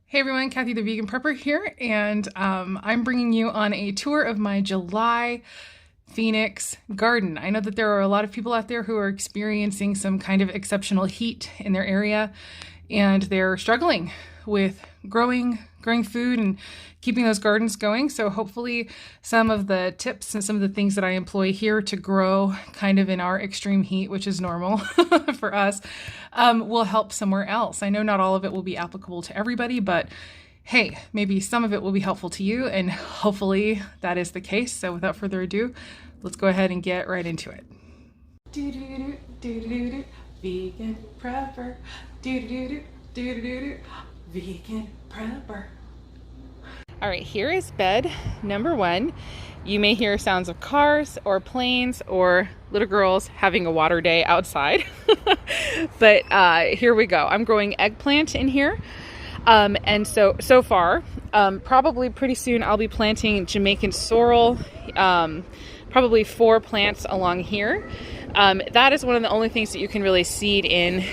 Hey everyone, Kathy the Vegan Prepper here, and I'm bringing you on a tour of my July Phoenix garden. I know that there are a lot of people out there who are experiencing some kind of exceptional heat in their area, and they're struggling with growing food and keeping those gardens going. So hopefully some of the tips and some of the things that I employ here to grow kind of in our extreme heat, which is normal for us, will help somewhere else. I know not all of it will be applicable to everybody, but hey, maybe some of it will be helpful to you, and hopefully that is the case. So without further ado, let's go ahead and get right into it. Vegan prepper. Vegan prepper. All right, here is bed number one. You may hear sounds of cars or planes or little girls having a water day outside. But here we go. I'm growing eggplant in here. And so far, probably pretty soon I'll be planting Jamaican sorrel, probably 4 plants along here. That is one of the only things that you can really seed in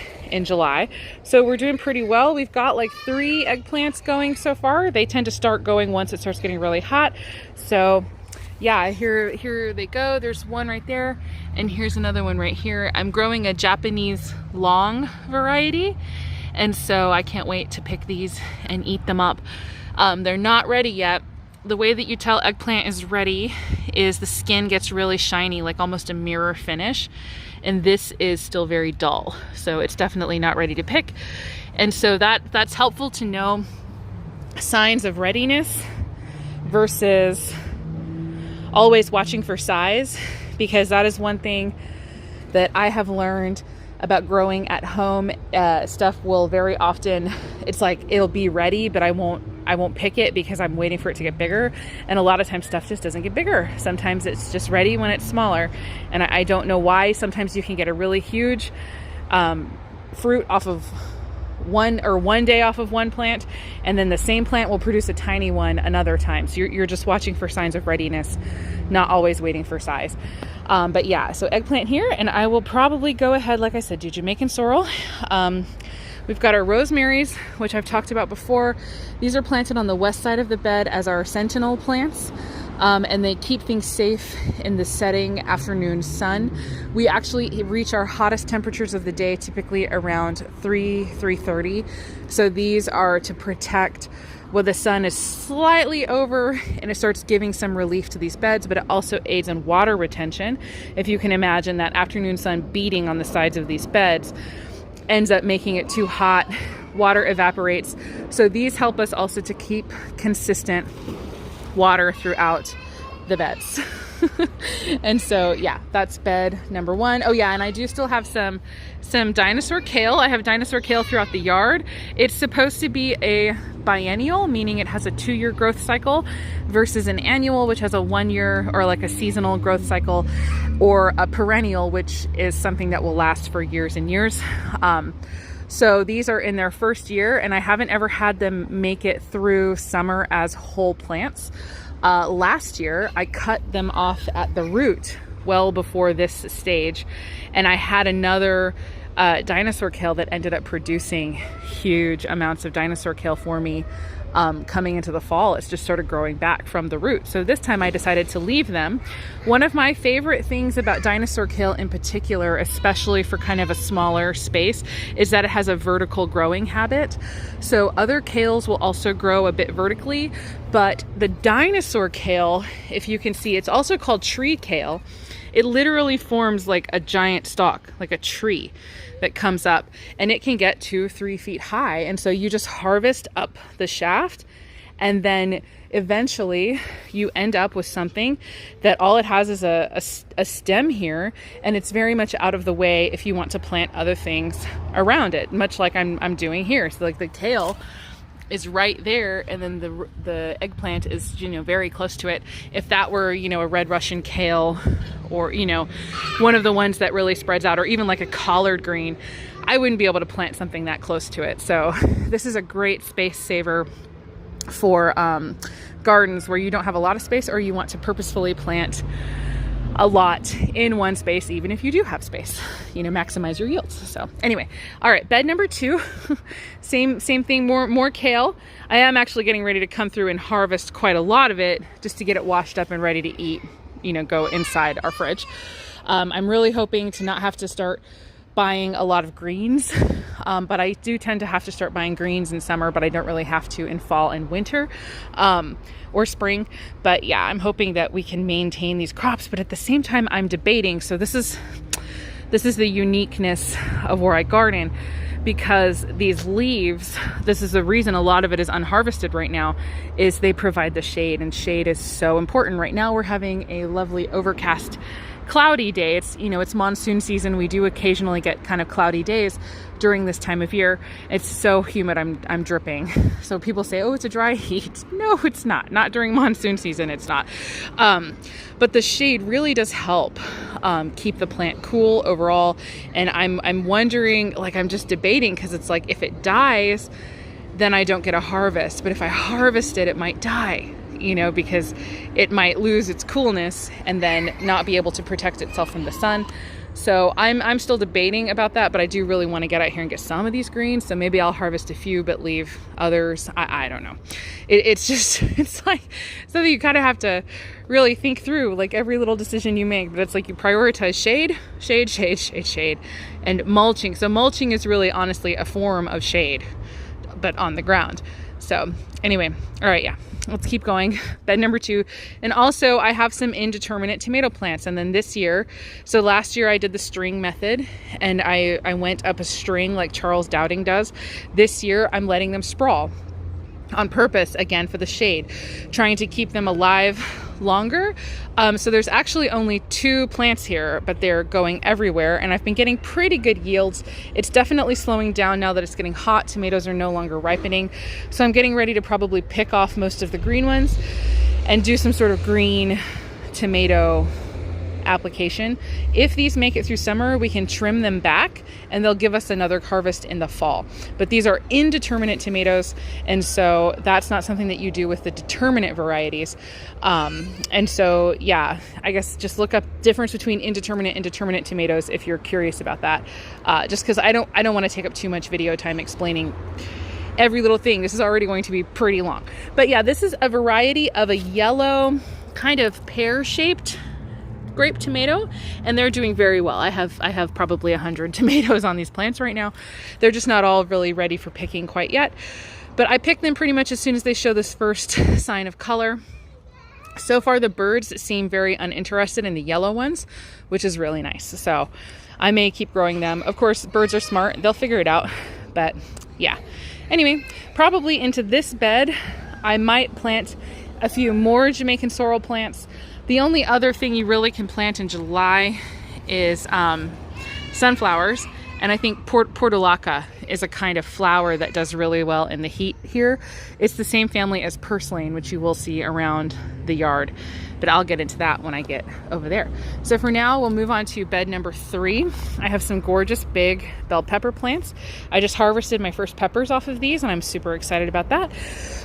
July. So we're doing pretty well. We've got like 3 eggplants going so far. They tend to start going once it starts getting really hot. So yeah, here they go. There's one right there, and here's another one right here. I'm growing a Japanese long variety, and so I can't wait to pick these and eat them up. They're not ready yet. The way that you tell eggplant is ready is the skin gets really shiny, like almost a mirror finish. And this is still very dull. So it's definitely not ready to pick. And so that's helpful to know signs of readiness versus always watching for size, because that is one thing that I have learned about growing at home. Stuff will very often, it's like it'll be ready, but I won't pick it because I'm waiting for it to get bigger. And a lot of times stuff just doesn't get bigger. Sometimes it's just ready when it's smaller. And I don't know why. Sometimes you can get a really huge fruit off of one day off of one plant, and then the same plant will produce a tiny one another time. So you're just watching for signs of readiness, not always waiting for size. But yeah, so eggplant here, and I will probably go ahead, like I said, do Jamaican sorrel. We've got our rosemaries, which I've talked about before. These are planted on the west side of the bed as our sentinel plants, and they keep things safe in the setting afternoon sun. We actually reach our hottest temperatures of the day typically around 3:30. So these are to protect when the sun is slightly over and it starts giving some relief to these beds, but it also aids in water retention. If you can imagine that afternoon sun beating on the sides of these beds ends up making it too hot, water evaporates. So these help us also to keep consistent water throughout the beds. And so yeah, that's bed number one. Oh yeah, and I do still have some dinosaur kale. I have dinosaur kale throughout the yard. It's supposed to be a biennial, meaning it has a 2-year growth cycle versus an annual, which has a 1-year or like a seasonal growth cycle, or a perennial, which is something that will last for years and years. So these are in their first year, and I haven't ever had them make it through summer as whole plants. Last year, I cut them off at the root well before this stage, and I had another dinosaur kale that ended up producing huge amounts of dinosaur kale for me. Coming into the fall, it's just started growing back from the root. So this time I decided to leave them. One of my favorite things about dinosaur kale in particular, especially for kind of a smaller space, is that it has a vertical growing habit. So other kales will also grow a bit vertically, but the dinosaur kale, if you can see, it's also called tree kale. It literally forms like a giant stalk, like a tree that comes up, and it can get 2-3 feet high. And so you just harvest up the shaft, and then eventually you end up with something that all it has is a stem here, and it's very much out of the way if you want to plant other things around it, much like I'm doing here. So like the kale is right there, and then the eggplant is, very close to it. If that were, a red Russian kale, or, one of the ones that really spreads out, or even like a collard green, I wouldn't be able to plant something that close to it. So this is a great space saver for gardens where you don't have a lot of space, or you want to purposefully plant a lot in one space, even if you do have space, you know, maximize your yields. So anyway, all right, bed number 2, same thing, more kale. I am actually getting ready to come through and harvest quite a lot of it just to get it washed up and ready to eat, you know, go inside our fridge. I'm really hoping to not have to start buying a lot of greens, but I do tend to have to start buying greens in summer, but I don't really have to in fall and winter, or spring. But yeah, I'm hoping that we can maintain these crops, but at the same time I'm debating. So this is the uniqueness of where I garden, because these leaves, this is the reason a lot of it is unharvested right now, is they provide the shade, and shade is so important. Right now we're having a lovely overcast, cloudy day. It's, you know, it's monsoon season. We do occasionally get kind of cloudy days during this time of year. It's so humid, I'm dripping. So people say, oh, it's a dry heat. No, it's not during monsoon season. It's not. But the shade really does help keep the plant cool overall. And I'm wondering, like, I'm just debating, because it's like, if it dies, then I don't get a harvest. But if I harvest it, it might die, you know, because it might lose its coolness and then not be able to protect itself from the sun. So I'm still debating about that, but I do really want to get out here and get some of these greens. So maybe I'll harvest a few, but leave others. I don't know. It's just, it's like something you kind of have to really think through, like every little decision you make. But it's like you prioritize shade, shade, shade, shade, shade, and mulching. So mulching is really honestly a form of shade, but on the ground. So anyway, all right, yeah, let's keep going. Bed number 2. And also I have some indeterminate tomato plants. And then this year, so last year I did the string method, and I went up a string like Charles Dowding does. This year I'm letting them sprawl on purpose, again, for the shade, trying to keep them alive longer. So there's actually only 2 plants here, but they're going everywhere, and I've been getting pretty good yields. It's definitely slowing down now that it's getting hot. Tomatoes are no longer ripening, so I'm getting ready to probably pick off most of the green ones and do some sort of green tomato application. If these make it through summer, we can trim them back and they'll give us another harvest in the fall. But these are indeterminate tomatoes, and so that's not something that you do with the determinate varieties. And so yeah, I guess just look up difference between indeterminate and determinate tomatoes if you're curious about that. Just because I don't want to take up too much video time explaining every little thing. This is already going to be pretty long. But yeah, this is a variety of a yellow kind of pear-shaped grape tomato, and they're doing very well. I have probably 100 tomatoes on these plants right now. They're just not all really ready for picking quite yet, but I pick them pretty much as soon as they show this first sign of color. So far the birds seem very uninterested in the yellow ones, which is really nice. So I may keep growing them. Of course, birds are smart, they'll figure it out. But yeah, anyway, probably into this bed I might plant a few more Jamaican sorrel plants. The only other thing you really can plant in July is sunflowers. And I think portulaca is a kind of flower that does really well in the heat here. It's the same family as purslane, which you will see around the yard. But I'll get into that when I get over there. So for now, we'll move on to bed number 3. I have some gorgeous big bell pepper plants. I just harvested my first peppers off of these, and I'm super excited about that.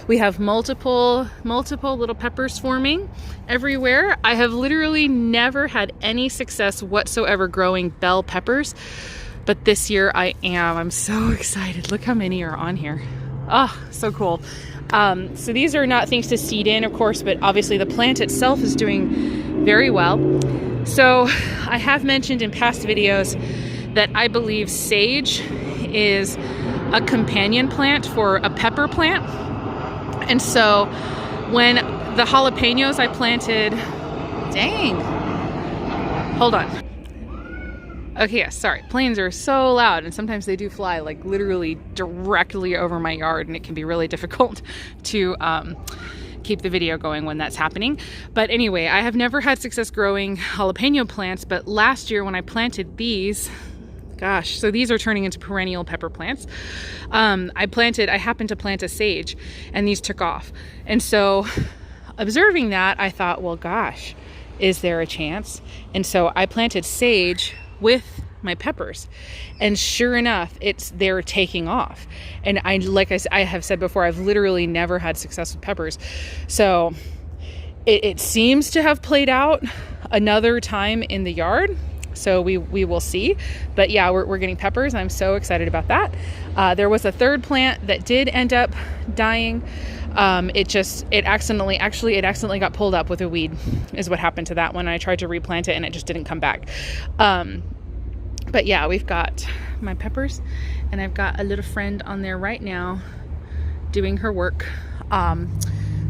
We have multiple little peppers forming everywhere. I have literally never had any success whatsoever growing bell peppers, but this year I am. I'm so excited. Look how many are on here. Oh, so cool. So these are not things to seed in, of course, but obviously the plant itself is doing very well. So I have mentioned in past videos that I believe sage is a companion plant for a pepper plant. And so when the jalapenos I planted, hold on. Okay, yeah, sorry. Planes are so loud, and sometimes they do fly like literally directly over my yard, and it can be really difficult to keep the video going when that's happening. But anyway, I have never had success growing jalapeno plants, but last year when I planted these, gosh, so these are turning into perennial pepper plants. I happened to plant a sage, and these took off. And so observing that, I thought, well, gosh, is there a chance? And so I planted sage with my peppers, and sure enough, they're taking off. And I have said before, I've literally never had success with peppers. So it seems to have played out another time in the yard. So we will see. But yeah, we're getting peppers. I'm so excited about that. There was a third plant that did end up dying. It accidentally got pulled up with a weed is what happened to that one. I tried to replant it and it just didn't come back. But yeah, we've got my peppers, and I've got a little friend on there right now doing her work.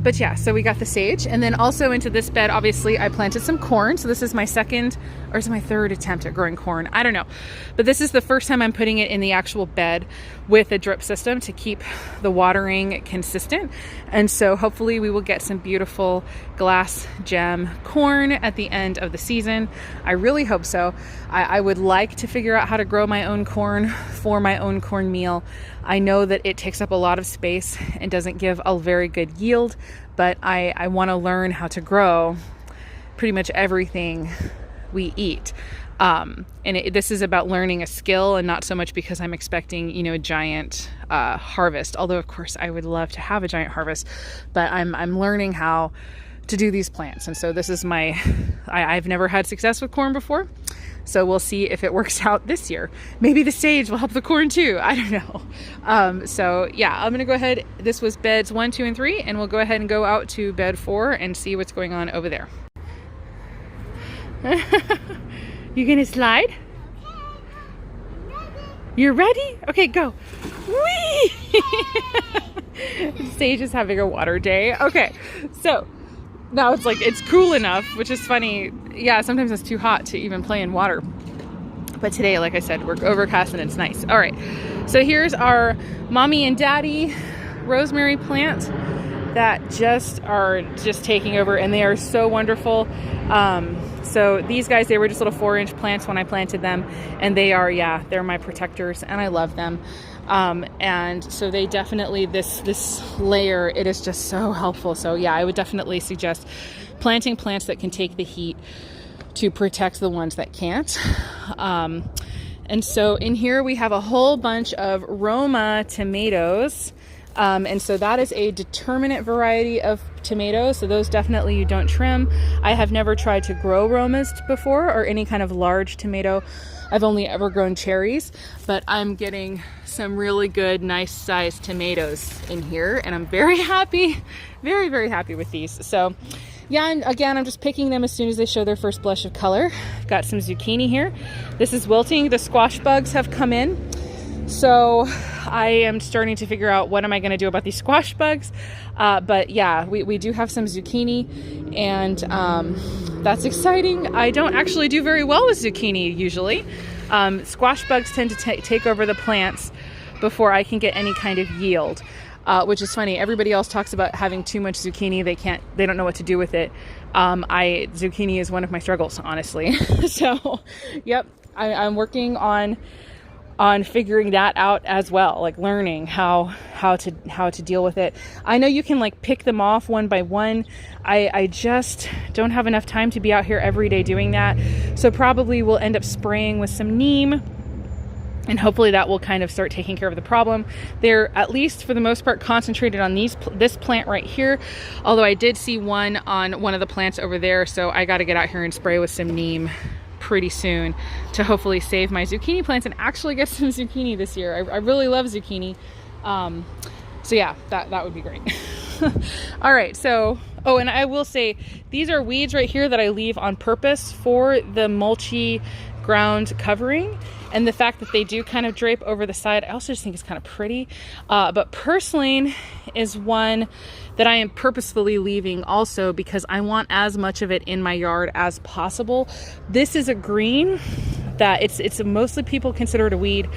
But yeah, so we got the sage, and then also into this bed, obviously I planted some corn. So this is my second, or is it my third attempt at growing corn? I don't know. But this is the first time I'm putting it in the actual bed with a drip system to keep the watering consistent. And so hopefully we will get some beautiful glass gem corn at the end of the season. I really hope so. I would like to figure out how to grow my own corn for my own cornmeal. I know that it takes up a lot of space and doesn't give a very good yield, but I want to learn how to grow pretty much everything we eat. This is about learning a skill, and not so much because I'm expecting, a giant harvest. Although, of course, I would love to have a giant harvest, but I'm learning how to do these plants. And so this is I've never had success with corn before. So we'll see if it works out this year. Maybe the sage will help the corn too. I don't know. So yeah, I'm going to go ahead. This was beds 1, 2, and 3, and we'll go ahead and go out to bed 4 and see what's going on over there. You gonna slide? You're ready? Okay, go. Whee! Sage is having a water day. Okay, so now it's cool enough, which is funny. Yeah, sometimes it's too hot to even play in water. But today, like I said, we're overcast and it's nice. All right, so here's our mommy and daddy rosemary plant that are just taking over, and they are so wonderful. So these guys, they were just little 4-inch plants when I planted them, and they're my protectors, and I love them. And so they definitely, this layer, it is just so helpful. So yeah, I would definitely suggest planting plants that can take the heat to protect the ones that can't. And so in here we have a whole bunch of Roma tomatoes. And so that is a determinate variety of tomatoes. So those definitely you don't trim. I have never tried to grow Romas before, or any kind of large tomato. I've only ever grown cherries, but I'm getting some really good, nice sized tomatoes in here, and I'm very happy, very, very happy with these. So yeah, and again, I'm just picking them as soon as they show their first blush of color. I've got some zucchini here. This is wilting. The squash bugs have come in. So I am starting to figure out what am I going to do about these squash bugs. But yeah, we do have some zucchini, and that's exciting. I don't actually do very well with zucchini usually. Squash bugs tend to take over the plants before I can get any kind of yield, which is funny. Everybody else talks about having too much zucchini. They don't know what to do with it. Zucchini is one of my struggles, honestly. So, yep, I'm working on figuring that out as well, like learning how to deal with it. I know you can like pick them off one by one. I just don't have enough time to be out here every day doing that. So probably we'll end up spraying with some neem, and hopefully that will kind of start taking care of the problem. They're, at least for the most part, concentrated on this plant right here. Although I did see one on one of the plants over there. So I got to get out here and spray with some neem pretty soon to hopefully save my zucchini plants and actually get some zucchini this year. I really love zucchini. So yeah, that would be great. All right, so, and I will say, these are weeds right here that I leave on purpose for the mulchy ground covering, and the fact that they do kind of drape over the side, I also just think it's kind of pretty. But purslane is one that I am purposefully leaving also because I want as much of it in my yard as possible. This is a green that it's mostly people consider it a weed.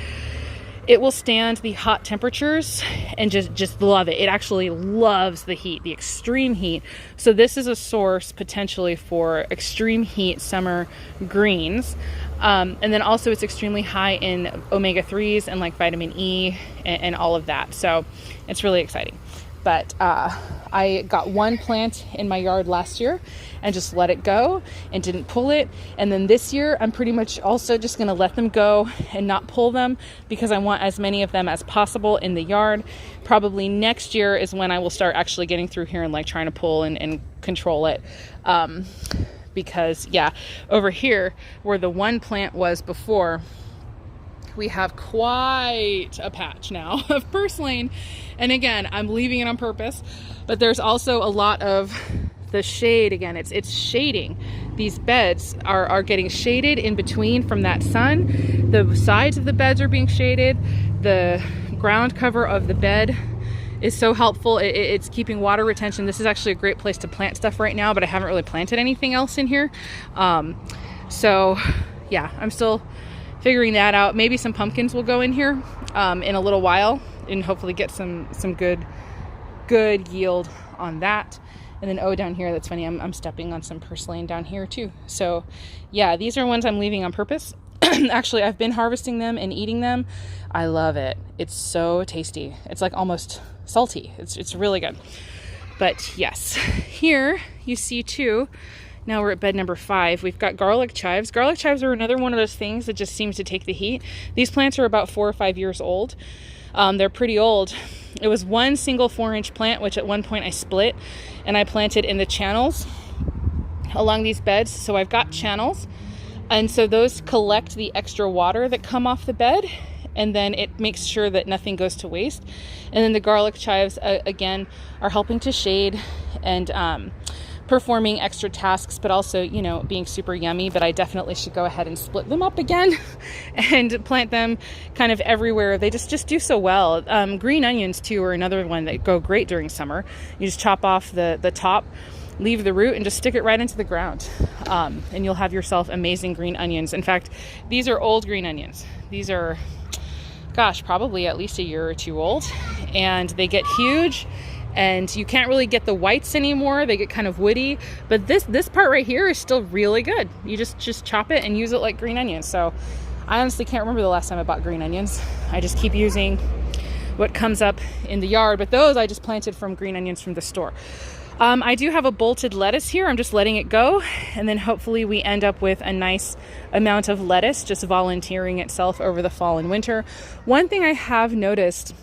It will stand the hot temperatures and just love it. It actually loves the heat, the extreme heat. So this is a source potentially for extreme heat summer greens. And then also it's extremely high in omega-3s and like vitamin E and all of that. So it's really exciting. But I got one plant in my yard last year and just let it go and didn't pull it. And then this year, I'm pretty much also just going to let them go and not pull them because I want as many of them as possible in the yard. Probably next year is when I will start actually getting through here and like trying to pull and control it. Because yeah, over here where the one plant was before, we have quite a patch now of purslane. And again, I'm leaving it on purpose, but there's also a lot of the shade. Again, it's shading. These beds are getting shaded in between from that sun. The sides of the beds are being shaded. The ground cover of the bed is so helpful. It's keeping water retention. This is actually a great place to plant stuff right now, but I haven't really planted anything else in here. So yeah, I'm still figuring that out. Maybe some pumpkins will go in here in a little while and hopefully get some good yield on that. And then, oh, down here, that's funny, I'm stepping on some purslane down here too. So yeah, these are ones I'm leaving on purpose. Actually, I've been harvesting them and eating them. I love it. It's so tasty. It's like almost salty. It's really good. But yes, here you see too, now we're at bed number 5. We've got garlic chives. Garlic chives are another one of those things that just seems to take the heat. These plants are about 4 or 5 years old. They're pretty old. It was one single 4-inch plant, which at one point I split and I planted in the channels along these beds. So I've got channels, and so those collect the extra water that come off the bed, and then it makes sure that nothing goes to waste. And then the garlic chives again are helping to shade and performing extra tasks, but also, you know, being super yummy. But I definitely should go ahead and split them up again and plant them kind of everywhere. They just do so well. Green onions too are another one that go great during summer. You just chop off the top, leave the root, and just stick it right into the ground. And you'll have yourself amazing green onions. In fact, these are old green onions. These are, gosh, probably at least a year or two old, and they get huge. And you can't really get the whites anymore. They get kind of woody, but this part right here is still really good. You just chop it and use it like green onions. So I honestly can't remember the last time I bought green onions. I just keep using what comes up in the yard, but those I just planted from green onions from the store. I do have a bolted lettuce here. I'm just letting it go, and then hopefully we end up with a nice amount of lettuce just volunteering itself over the fall and winter. One thing I have noticed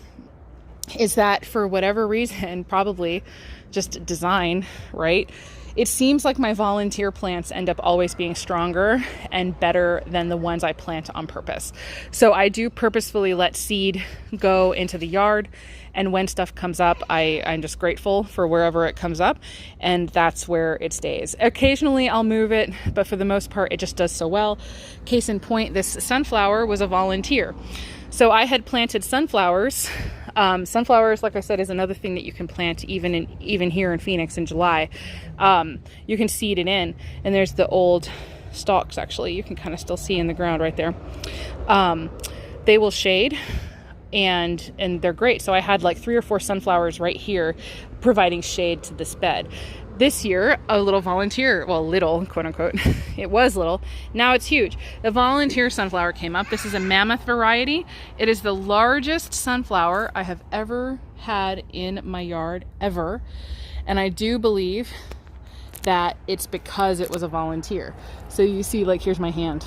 is that for whatever reason, probably just design, right? It seems like my volunteer plants end up always being stronger and better than the ones I plant on purpose. So I do purposefully let seed go into the yard, and when stuff comes up, I'm just grateful for wherever it comes up, and that's where it stays. Occasionally I'll move it, but for the most part, it just does so well. Case in point, this sunflower was a volunteer. So I had planted sunflowers. Sunflowers, like I said, is another thing that you can plant even here in Phoenix in July. You can seed it in, and there's the old stalks, actually. You can kind of still see in the ground right there. They will shade, and they're great. So I had like 3 or 4 sunflowers right here providing shade to this bed. This year, a little volunteer, well, little, quote unquote, it was little, now it's huge. The volunteer sunflower came up. This is a mammoth variety. It is the largest sunflower I have ever had in my yard, ever. And I do believe that it's because it was a volunteer. So you see, like, here's my hand.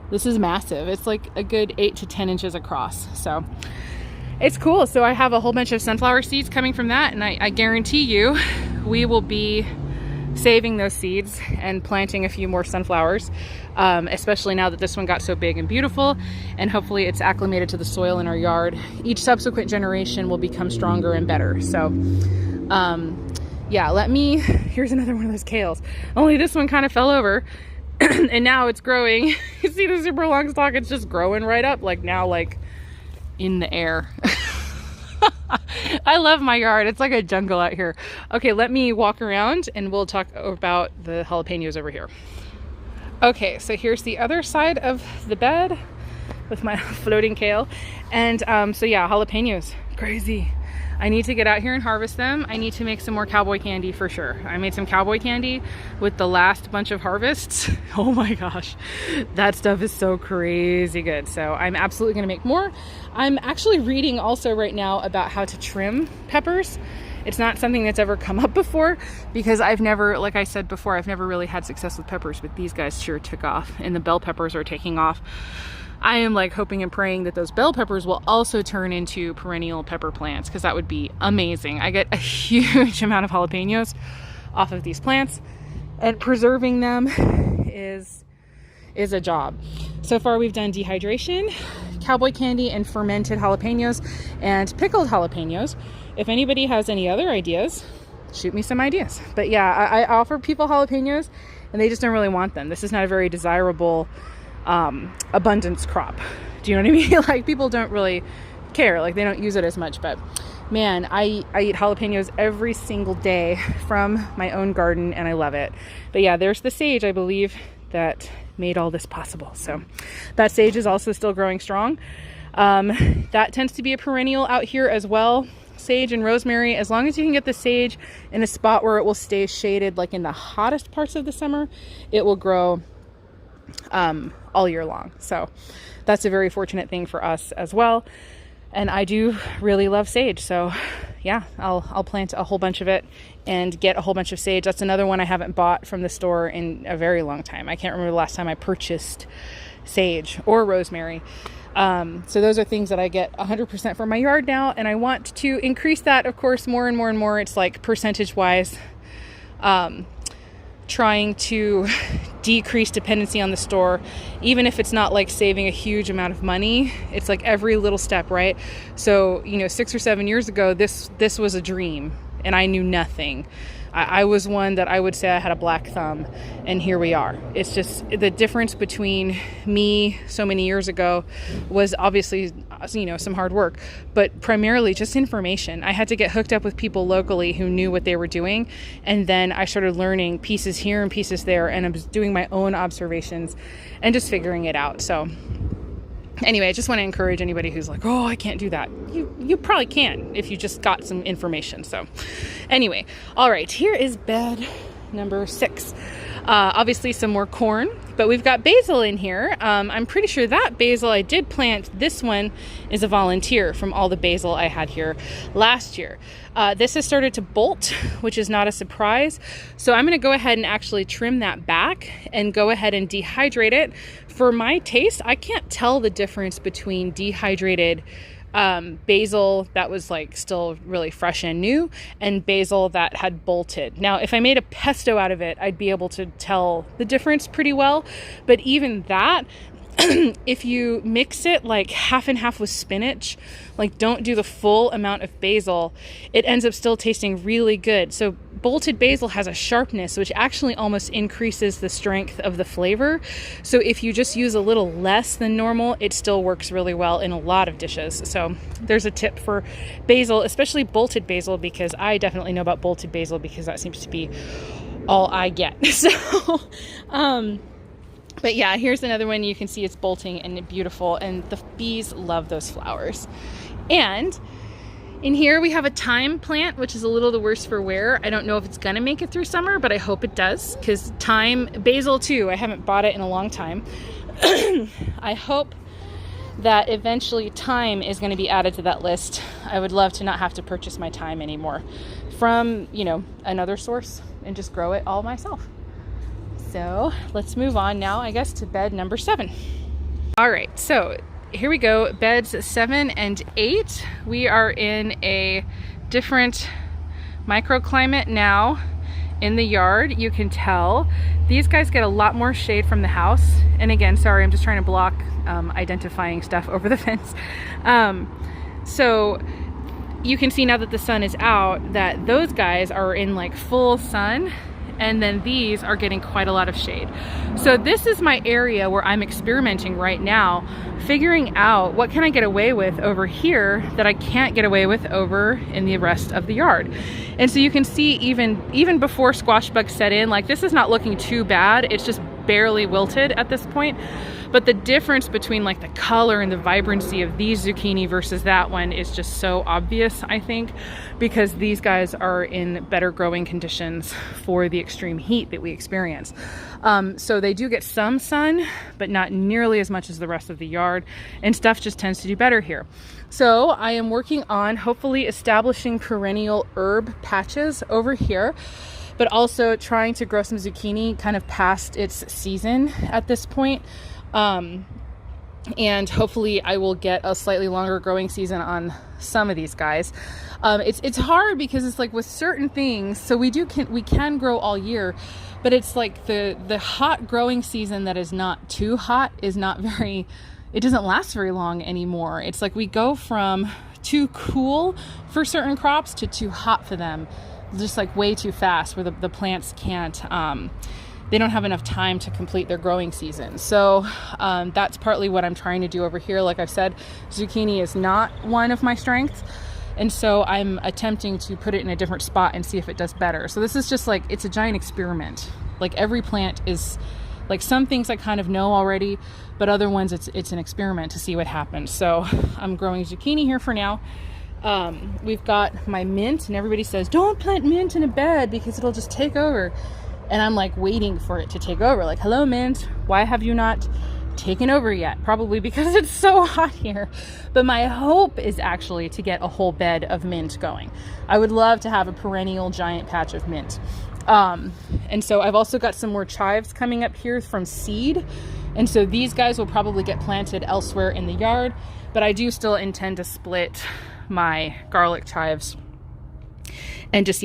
This is massive. It's like a good 8 to 10 inches across. So it's cool. So I have a whole bunch of sunflower seeds coming from that, and I guarantee you we will be saving those seeds and planting a few more sunflowers, especially now that this one got so big and beautiful, and hopefully it's acclimated to the soil in our yard. Each subsequent generation will become stronger and better. So yeah, here's another one of those kales. Only this one kind of fell over and now it's growing. You see the super long stalk? It's just growing right up, like now, like in the air. I love my yard. It's like a jungle out here. Okay, let me walk around and we'll talk about the jalapenos over here. Okay, so here's the other side of the bed with my floating kale. And so yeah, jalapenos, crazy. I need to get out here and harvest them. I need to make some more cowboy candy for sure. I made some cowboy candy with the last bunch of harvests. Oh my gosh, that stuff is so crazy good. So I'm absolutely gonna make more. I'm actually reading also right now about how to trim peppers. It's not something that's ever come up before because I've never, like I said before, I've never really had success with peppers, but these guys sure took off, and the bell peppers are taking off. I am like hoping and praying that those bell peppers will also turn into perennial pepper plants, because that would be amazing. I get a huge amount of jalapenos. off of these plants, and preserving them is a job. So far we've done dehydration, cowboy candy, and fermented jalapenos and pickled jalapenos. If anybody has any other ideas, shoot me some ideas. But yeah, I offer people jalapenos and they just don't really want them. This is not a very desirable abundance crop. Do you know what I mean? Like, people don't really care, like they don't use it as much. But man, I eat jalapenos every single day from my own garden and I love it. But yeah, there's the sage, I believe, that made all this possible. So that sage is also still growing strong. That tends to be a perennial out here as well. Sage and rosemary, as long as you can get the sage in a spot where it will stay shaded, like in the hottest parts of the summer, it will grow all year long. So that's a very fortunate thing for us as well. And I do really love sage. So yeah, I'll plant a whole bunch of it and get a whole bunch of sage. That's another one I haven't bought from the store in a very long time. I can't remember the last time I purchased sage or rosemary. So those are things that I get 100% from my yard now. And I want to increase that, of course, more and more and more. It's like percentage wise, trying to decrease dependency on the store, even if it's not like saving a huge amount of money. It's like every little step, right? So, 6 or 7 years ago, this was a dream and I knew nothing. I was one that I would say I had a black thumb, and here we are. It's just the difference between me so many years ago was obviously, some hard work, but primarily just information. I had to get hooked up with people locally who knew what they were doing. And then I started learning pieces here and pieces there, and I was doing my own observations and just figuring it out. So anyway, I just want to encourage anybody who's like, oh, I can't do that. You probably can if you just got some information. So anyway, all right, here is bed number 6. Obviously some more corn, but we've got basil in here. I'm pretty sure that basil I did plant. This one is a volunteer from all the basil I had here last year. This has started to bolt, which is not a surprise. So I'm going to go ahead and actually trim that back and go ahead and dehydrate it. For my taste, I can't tell the difference between dehydrated basil that was like still really fresh and new and basil that had bolted. Now, if I made a pesto out of it, I'd be able to tell the difference pretty well. But even that, if you mix it like half and half with spinach, like don't do the full amount of basil, it ends up still tasting really good. So bolted basil has a sharpness, which actually almost increases the strength of the flavor. So if you just use a little less than normal, it still works really well in a lot of dishes. So there's a tip for basil, especially bolted basil, because I definitely know about bolted basil because that seems to be all I get. So, but yeah, here's another one. You can see it's bolting and beautiful, and the bees love those flowers. And in here we have a thyme plant, which is a little the worse for wear. I don't know if it's gonna make it through summer, but I hope it does, because thyme, basil too, I haven't bought it in a long time. I hope that eventually thyme is going to be added to that list. I would love to not have to purchase my thyme anymore from, another source and just grow it all myself. So let's move on now, I guess, to bed number 7. All right, so here we go, beds 7 and 8. We are in a different microclimate now in the yard. You can tell these guys get a lot more shade from the house. And again, sorry, I'm just trying to block identifying stuff over the fence. So you can see now that the sun is out that those guys are in like full sun, and then these are getting quite a lot of shade. So this is my area where I'm experimenting right now, figuring out what can I get away with over here that I can't get away with over in the rest of the yard. And so you can see even before squash bugs set in, like this is not looking too bad. It's just barely wilted at this point. But the difference between like the color and the vibrancy of these zucchini versus that one is just so obvious, I think, because these guys are in better growing conditions for the extreme heat that we experience. So they do get some sun, but not nearly as much as the rest of the yard, and stuff just tends to do better here. So I am working on hopefully establishing perennial herb patches over here, but also trying to grow some zucchini kind of past its season at this point. And hopefully I will get a slightly longer growing season on some of these guys. It's hard because it's like with certain things, so we can grow all year, but it's like the hot growing season that is not too hot is not very, it doesn't last very long anymore. It's like we go from too cool for certain crops to too hot for them, just like way too fast, where the plants can't, they don't have enough time to complete their growing season. So that's partly what I'm trying to do over here. Like I've said, zucchini is not one of my strengths. And so I'm attempting to put it in a different spot and see if it does better. So this is just like, it's a giant experiment. Like every plant is, like some things I kind of know already, but other ones it's an experiment to see what happens. So I'm growing zucchini here for now. We've got my mint, and everybody says, don't plant mint in a bed because it'll just take over. And I'm like waiting for it to take over. Like, hello, mint, why have you not taken over yet? Probably because it's so hot here. But my hope is actually to get a whole bed of mint going. I would love to have a perennial giant patch of mint. And so I've also got some more chives coming up here from seed. And so these guys will probably get planted elsewhere in the yard, but I do still intend to split my garlic chives and just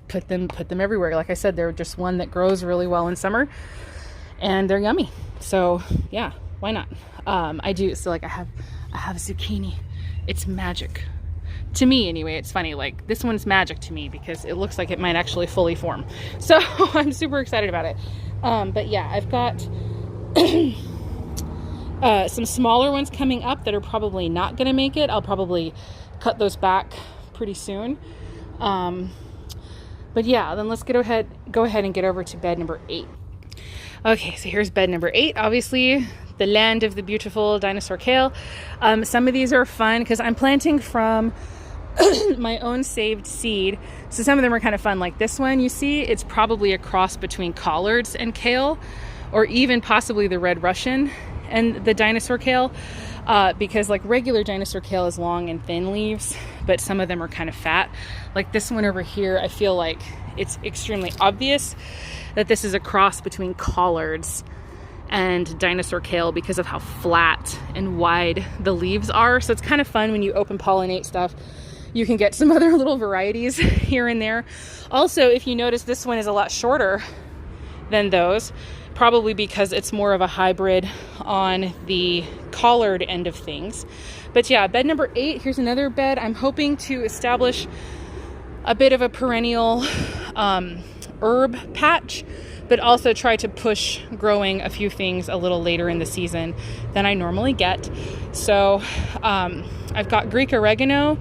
put them everywhere. Like I said, they're just one that grows really well in summer and they're yummy. So yeah, why not? I do. So like I have zucchini. It's magic to me anyway. It's funny, like this one's magic to me because it looks like it might actually fully form. So I'm super excited about it. But yeah, I've got some smaller ones coming up that are probably not going to make it. I'll probably cut those back pretty soon. But yeah, then let's go ahead and get over to bed number 8. Okay, so here's bed number 8. Obviously, the land of the beautiful dinosaur kale. Some of these are fun because I'm planting from my own saved seed. So some of them are kind of fun. Like this one, you see, it's probably a cross between collards and kale, or even possibly the red Russian and the dinosaur kale. Because like regular dinosaur kale is long and thin leaves, but some of them are kind of fat. Like this one over here, I feel like it's extremely obvious that this is a cross between collards and dinosaur kale because of how flat and wide the leaves are. So it's kind of fun when you open pollinate stuff. You can get some other little varieties here and there. Also, if you notice, this one is a lot shorter than those, probably because it's more of a hybrid on the collard end of things. But yeah, bed number 8, here's another bed. I'm hoping to establish a bit of a perennial herb patch, but also try to push growing a few things a little later in the season than I normally get. So I've got Greek oregano,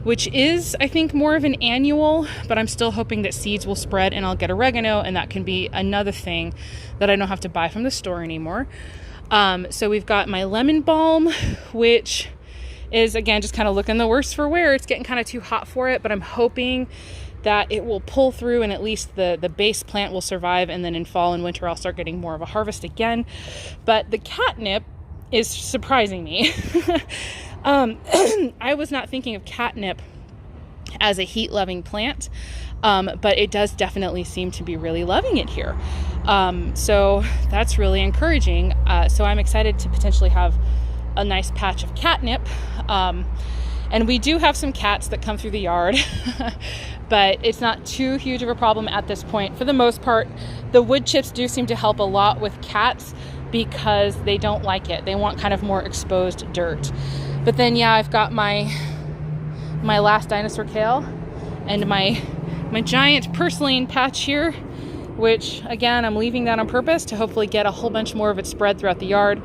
which is, I think, more of an annual, but I'm still hoping that seeds will spread and I'll get oregano, and that can be another thing that I don't have to buy from the store anymore. So we've got my lemon balm, which is, again, just kind of looking the worse for wear. It's getting kind of too hot for it, but I'm hoping that it will pull through and at least the base plant will survive, and then in fall and winter I'll start getting more of a harvest again. But the catnip is surprising me. I was not thinking of catnip as a heat-loving plant, but it does definitely seem to be really loving it here. So that's really encouraging. So I'm excited to potentially have a nice patch of catnip. And we do have some cats that come through the yard, but it's not too huge of a problem at this point. For the most part, the wood chips do seem to help a lot with cats because they don't like it. They want kind of more exposed dirt. But then, yeah, I've got my last dinosaur kale and my giant purslane patch here, which, again, I'm leaving that on purpose to hopefully get a whole bunch more of it spread throughout the yard.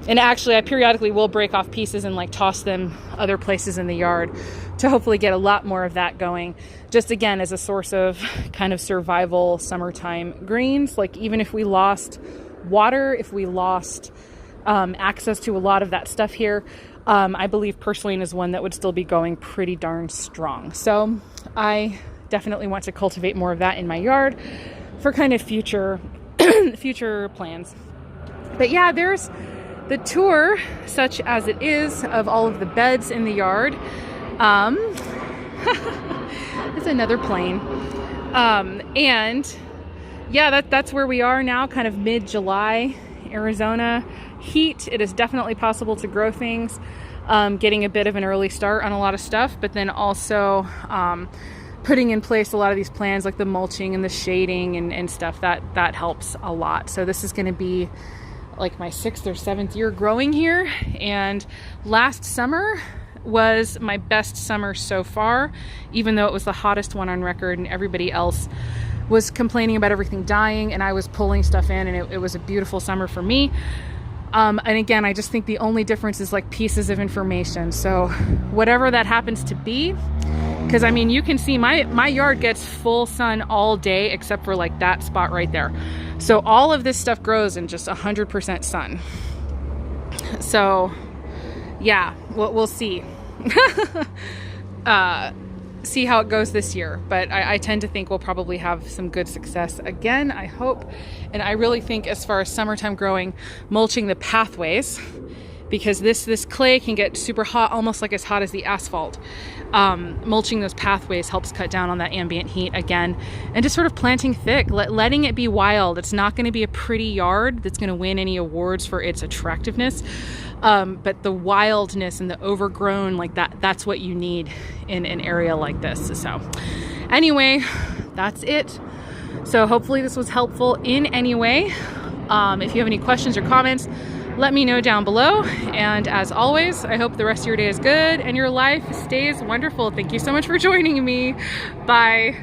And actually, I periodically will break off pieces and like toss them other places in the yard to hopefully get a lot more of that going. Just, again, as a source of kind of survival summertime greens. Like, even if we lost water, if we lost access to a lot of that stuff here, I believe purslane is one that would still be going pretty darn strong. So I definitely want to cultivate more of that in my yard for kind of future plans. But yeah, there's the tour, such as it is, of all of the beds in the yard. It's another plane. And yeah, that's where we are now, kind of mid-July, Arizona heat. It is definitely possible to grow things. getting a bit of an early start on a lot of stuff, but then also putting in place a lot of these plans like the mulching and the shading and stuff that helps a lot. So this is going to be like my 6th or 7th year growing here, and last summer was my best summer so far, even though it was the hottest one on record and everybody else was complaining about everything dying, and I was pulling stuff in, and it was a beautiful summer for me. And again, I just think the only difference is like pieces of information. So whatever that happens to be, because I mean, you can see my yard gets full sun all day except for like that spot right there. So all of this stuff grows in just 100% sun. So yeah, we'll see. See how it goes this year, but I tend to think we'll probably have some good success again, I hope. And I really think as far as summertime growing, mulching the pathways, because this clay can get super hot, almost like as hot as the asphalt. Mulching those pathways helps cut down on that ambient heat again, and just sort of planting thick, letting it be wild. It's not going to be a pretty yard that's going to win any awards for its attractiveness, but the wildness and the overgrown, like that's what you need in an area like this. So anyway, that's it. So hopefully this was helpful in any way. If you have any questions or comments, let me know down below. And as always, I hope the rest of your day is good and your life stays wonderful. Thank you so much for joining me. Bye.